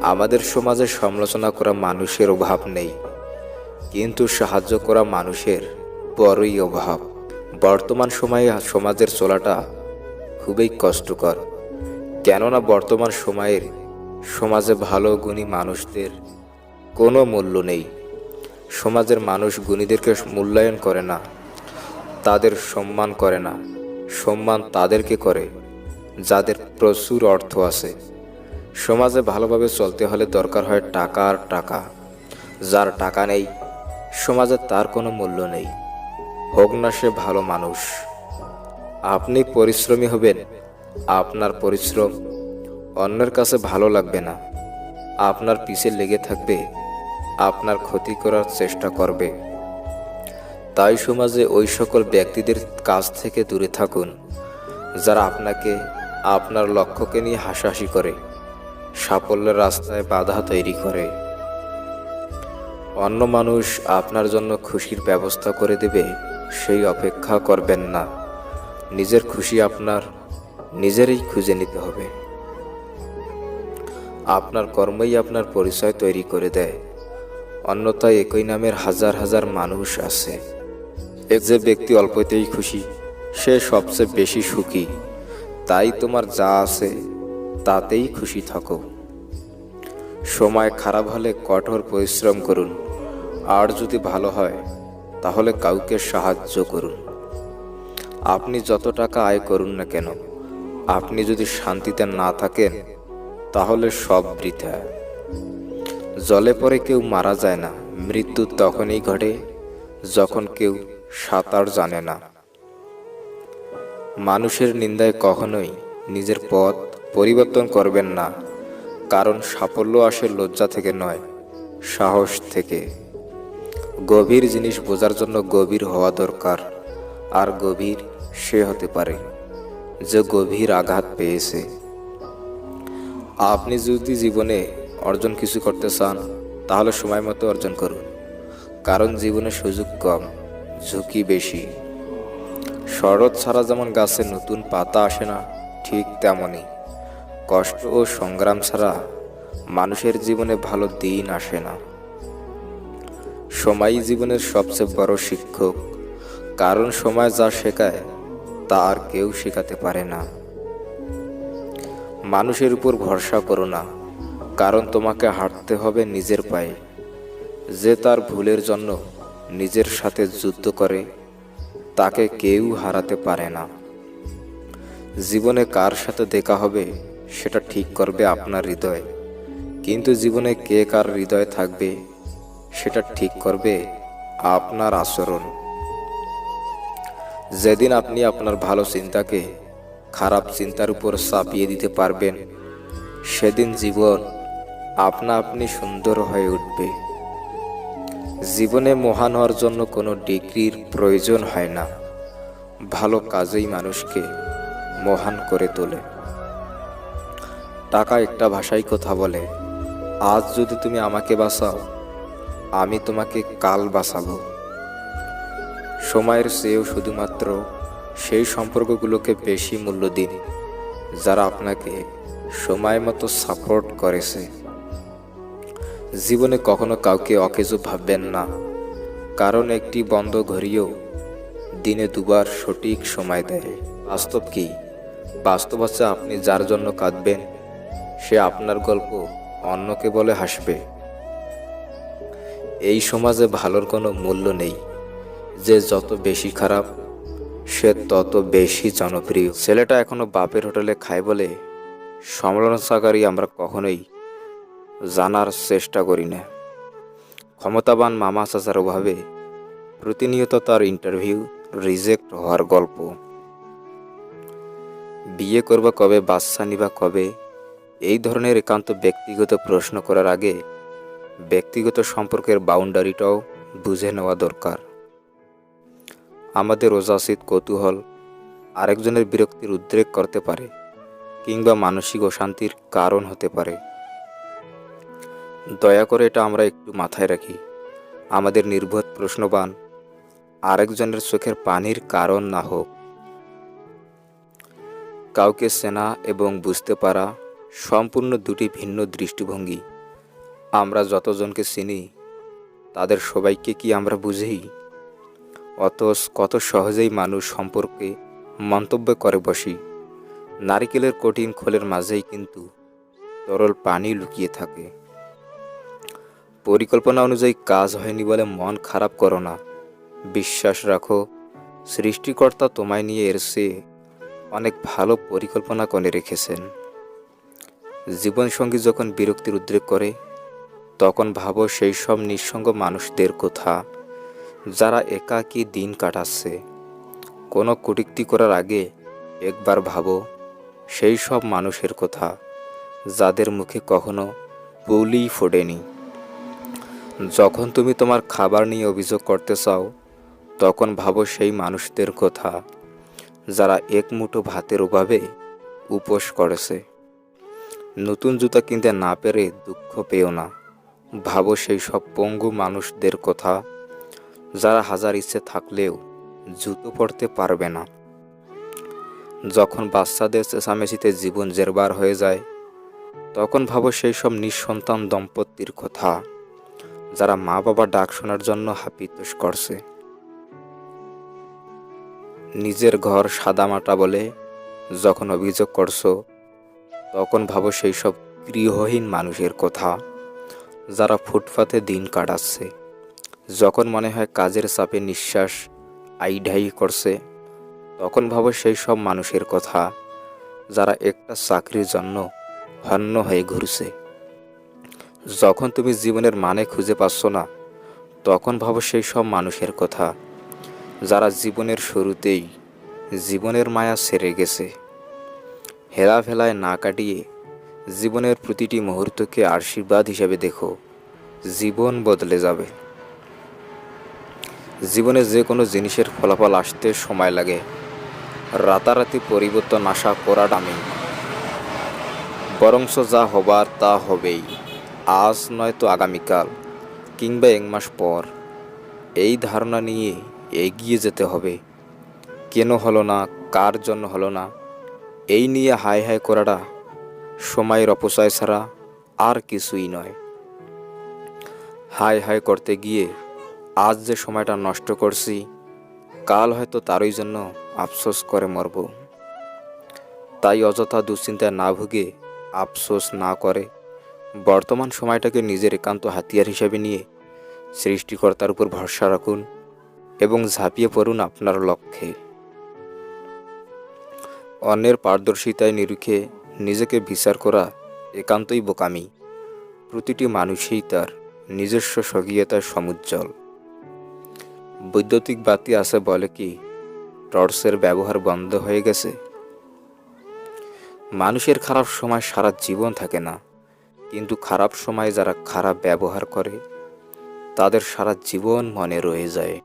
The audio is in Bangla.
আমাদের সমাজে সমালোচনা করা মানুষের অভাব নেই, কিন্তু সাহায্য করা মানুষের বড়ই অভাব। বর্তমান সময়ে সমাজের চলাটা খুবই কষ্টকর। কেননা বর্তমান সময়ের সমাজে ভালো গুণী মানুষদের কোনো মূল্য নেই। সমাজের মানুষ গুণীদেরকে মূল্যায়ন করে না, তাদের সম্মান করে না। সম্মান তাদেরকে করে যাদের প্রচুর অর্থ আছে। সমাজে ভালোভাবে চলতে হলে দরকার হয় টাকা আর টাকা। যার টাকা নেই, সমাজে তার কোনো মূল্য নেই, হোক না সে ভালো মানুষ। আপনি পরিশ্রমী হবেন, আপনার পরিশ্রম অন্যের কাছে ভালো লাগবে না, আপনার পিছে লেগে থাকবে, আপনার ক্ষতি করার চেষ্টা করবে। তাই সমাজে ওই সকল ব্যক্তিদের কাছ থেকে দূরে থাকুন যারা আপনাকে আপনার লক্ষ্যকে নিয়ে হাসাহাসি করে, সাফল্যের রাস্তায় বাধা তৈরি করে। অন্য মানুষ আপনার জন্য খুশির ব্যবস্থা করে দেবে, সেই অপেক্ষা করবেন না। নিজের খুশি আপনার নিজেরই খুঁজে নিতে হবে। আপনার কর্মই আপনার পরিচয় তৈরি করে দেয়, অন্যথায় একই নামের হাজার হাজার মানুষ আছে। যে ব্যক্তি অল্পতেই খুশি, সে সবচেয়ে বেশি সুখী। তাই তোমার যা আছে তাতেই খুশি থাকো। সময় খারাপ হলে কঠোর পরিশ্রম করুন, আর যদি ভালো হয় তাহলে কাউকে সাহায্য করুন। আপনি যত টাকা আয় করুন না কেন, আপনি যদি শান্তিতে না থাকেন তাহলে সব বৃথা। জলে পড়ে কেউ মারা যায় না, মৃত্যু তখনই ঘটে যখন কেউ সাঁতার জানে না। মানুষের নিন্দায় কখনোই নিজের পথ পরিবর্তন করবেন না, কারণ সাফল্য আসে লজ্জা থেকে নয়, সাহস থেকে। গভীর জিনিস বোঝার জন্য গভীর হওয়া দরকার, আর গভীর সে হতে পারে যে গভীর আঘাত পেয়েছে। আপনি যদি জীবনে অর্জন কিছু করতে চান তাহলে সময় মতো অর্জন করুন, কারণ জীবনে সুযোগ কম, ঝুঁকি বেশি। শরৎ ছাড়া যেমন গাছে নতুন পাতা আসে না, ঠিক তেমনই কষ্ট ও সংগ্রাম ছাড়া মানুষের জীবনে ভালো দিন আসে না। সময়ই জীবনের সবচেয়ে বড় শিক্ষক, কারণ সময় যা শেখায় তা আর কেউ শেখাতে পারে না। মানুষের উপর ভরসা করো না, কারণ তোমাকে হাঁটতে হবে নিজের পায়ে। যে তার ভুলের জন্য নিজের সাথে যুদ্ধ করে তাকে কেউ হারাতে পারে না। জীবনে কার সাথে দেখা হবে সেটা ঠিক করবে আপনার হৃদয়, কিন্তু জীবনে কে কার হৃদয়ে থাকবে সেটা ঠিক করবে আপনার আচরণ। যেদিন আপনি আপনার ভালো চিন্তাকে খারাপ চিন্তার উপর চাপিয়ে দিতে পারবেন, সেদিন জীবন আপনা আপনি সুন্দর হয়ে উঠবে। জীবনে মহান হওয়ার জন্য কোনো ডিগ্রির প্রয়োজন হয় না, ভালো কাজেই মানুষকে মহান করে তোলে। টাকা একটা ভাষায় কথা বলে, আজ যদি তুমি আমাকে বাঁচাও, আমি তোমাকে কাল বাঁচাবো। সময়ের চেয়েও শুধুমাত্র সেই সম্পর্কগুলোকে বেশি মূল্য দিন যারা আপনাকে সময় মতো সাপোর্ট করেছে। জীবনে কখনো কাউকে অকেজো ভাববেন না, কারণ একটি বন্ধ ঘড়িও দিনে দুবার সঠিক সময় দেয়। বাস্তব কি? বাস্তব হচ্ছে আপনি যার জন্য কাঁদবেন সে আপনার গল্প অন্যকে বলে হাসবে। এই সমাজে ভালোর কোনো মূল্য নেই, যে যত বেশি খারাপ সে তত বেশি জনপ্রিয়। ছেলেটা এখনো বাপের হোটেলে খায় বলে সমালোচনাকারী আমরা কখনোই জানার চেষ্টা করি না। ক্ষমতাবান মামা চাচার অভাবে প্রতিনিয়ত তার ইন্টারভিউ রিজেক্ট হওয়ার গল্প। বিয়ে করবা কবে, বাচ্চা নিবা কবে, এই ধরনের একান্ত ব্যক্তিগত প্রশ্ন করার আগে ব্যক্তিগত সম্পর্কের বাউন্ডারিটাও বুঝে নেওয়া দরকার। আমাদের অযাচিত কৌতূহল আরেকজনের বিরক্তির উদ্রেক করতে পারে, কিংবা মানসিক অশান্তির কারণ হতে পারে। দয়া করে এটা আমরা একটু মাথায় রাখি। আমাদের নির্বোধ প্রশ্নবান আরেকজনের চোখের পানির কারণ না হোক। কাউকে চেনা এবং বুঝতে পারা সম্পূর্ণ দুটি ভিন্ন দৃষ্টিভঙ্গি। আমরা যতজনকে চিনি তাদের সবাইকে কি আমরা বুঝি? অথচ কত সহজেই মানুষ সম্পর্কে মন্তব্য করে বসি। নারিকেলের কঠিন খোলের মাঝেই কিন্তু তরল পানি লুকিয়ে থাকে। পরিকল্পনা অনুযায়ী কাজ হয়নি বলে মন খারাপ করো না। বিশ্বাস রাখো, সৃষ্টিকর্তা তোমায় নিয়ে এর চেয়ে অনেক ভালো পরিকল্পনা করে রেখেছেন। জীবনসঙ্গী যখন বিরক্তির উদ্রেক করে, তখন ভাবো সেই সব নিঃসঙ্গ মানুষদের কথা যারা একাকী দিন কাটাচ্ছে। কোনো কটূক্তি করার আগে একবার ভাবো সেই সব মানুষের কথা যাদের মুখে কখনো বলেই ফোটেনি। যখন তুমি তোমার খাবার নিয়ে অভিযোগ করতে চাও, তখন ভাবো সেই মানুষদের কথা যারা এক মুঠো ভাতের অভাবে উপোস করেছে। নতুন জুতা কিনতে না পেরে দুঃখ পেও না। ভাবো সেই সব পঙ্গু মানুষদের কথা যারা হাজার ইচ্ছে থাকলেও জুতো পরতে পারবে না। যখন বাচ্চাদের চেঁচামেচিতে জীবন জেরবার হয়ে যায়, তখন ভাবো সেই সব নিঃসন্তান দম্পতির কথা যারা মা বাবা ডাক শোনার জন্য হাপিত্যেশ করছে। নিজের ঘর সাদামাটা বলে যখন অভিযোগ করছো, তখন ভাবো সেই সব গৃহহীন মানুষের কথা যারা ফুটপাতে দিন কাটাচ্ছে। যখন মনে হয় কাজের চাপে নিঃশ্বাস আইঢাই করছে, তখন ভাবো সেই সব মানুষের কথা যারা একটা চাকরির জন্য হন্য হয়ে ঘুরছে। যখন তুমি জীবনের মানে খুঁজে পাচ্ছ না, তখন ভাবো সেই সব মানুষের কথা যারা জীবনের শুরুতেই জীবনের মায়া ছেড়ে গেছে। হেলাফেলায় না কাটিয়ে জীবনের প্রতিটি মুহূর্তকে আশীর্বাদ হিসেবে দেখো, জীবন বদলে যাবে। জীবনে যে কোনো জিনিসের ফলাফল আসতে সময় লাগে। রাতারাতি পরিবর্তন আশা করা দামি। বরঞ্চ যা হবার তা হবেই, আজ নয়তো আগামীকাল কিংবা 1 মাস পর। এই ধারণা নিয়ে এগিয়ে যেতে হবে। কেন হলো না, কার জন্য হলো না, এই নিয়ে হায় হায় করাটা সময়ের অপচয় ছাড়া আর কিছুই নয়। হায় হায় করতে গিয়ে আজ যে সময়টা নষ্ট করছি, কাল হয়তো তারই জন্য আফসোস করে মরব। তাই অযথা দুশ্চিন্তায় না ভুগে, আফসোস না করে বর্তমান সময়টাকে নিজের একান্ত হাতিয়ার হিসেবে নিয়ে সৃষ্টিকর্তার উপর ভরসা রাখুন এবং ঝাঁপিয়ে পড়ুন আপনার লক্ষ্যে। অন্যের পারদর্শিতায় নিরিখে নিজেকে বিচার করা একান্তই বোকামি। প্রতিটি মানুষই তার নিজস্ব স্বকীয়তার সমুজ্জ্বল। বৈদ্যুতিক বাতি আছে বলে কি টর্চের ব্যবহার বন্ধ হয়ে গেছে? মানুষের খারাপ সময় সারা জীবন থাকে না, কিন্তু খারাপ সময় যারা খারাপ ব্যবহার করে তাদের সারা জীবন মনে রয়ে যায়।